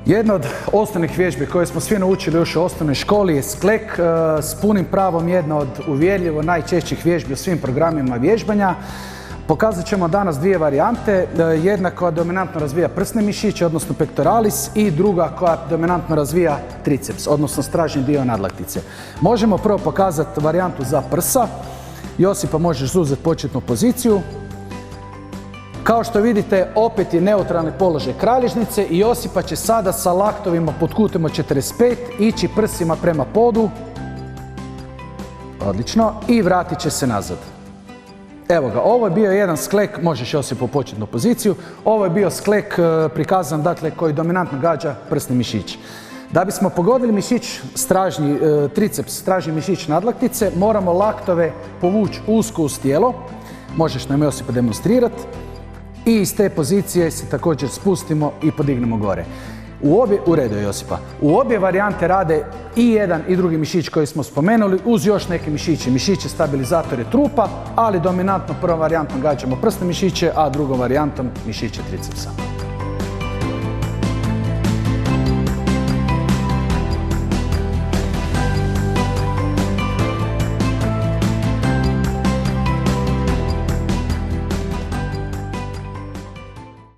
Jedna od osnovnih vježbi koje smo svi naučili još u osnovnoj školi je sklek, s punim pravom jedna od uvjerljivo najčešćih vježbi u svim programima vježbanja. Pokazat ćemo danas dvije varijante, jedna koja dominantno razvija prsne mišiće, odnosno pectoralis, i druga koja dominantno razvija triceps, odnosno stražnji dio nadlaktice. Možemo prvo pokazati varijantu za prsa. Josipa, možeš zauzeti početnu poziciju. Kao što vidite, opet je neutralni položaj kralježnice i Josipa će sada sa laktovima pod kutom od 45 ići prsima prema podu. Odlično. I vratit će se nazad. Evo ga, ovo je bio jedan sklek, možeš Josipa u početnu poziciju, ovo je bio sklek prikazan, dakle, koji dominantno gađa prsni mišić. Da bismo pogodili mišić stražnji, triceps, stražnji mišić nadlaktice, moramo laktove povući usko uz tijelo. Možeš nam Josipa demonstrirati. I iz te pozicije se također spustimo i podignemo gore. U redu je, Josipa. U obje varijante rade i jedan i drugi mišić koji smo spomenuli, uz još neke mišiće. Mišiće stabilizatore trupa, ali dominantno prvom varijantom gađamo prsne mišiće, a drugom varijantom mišiće tricepsa.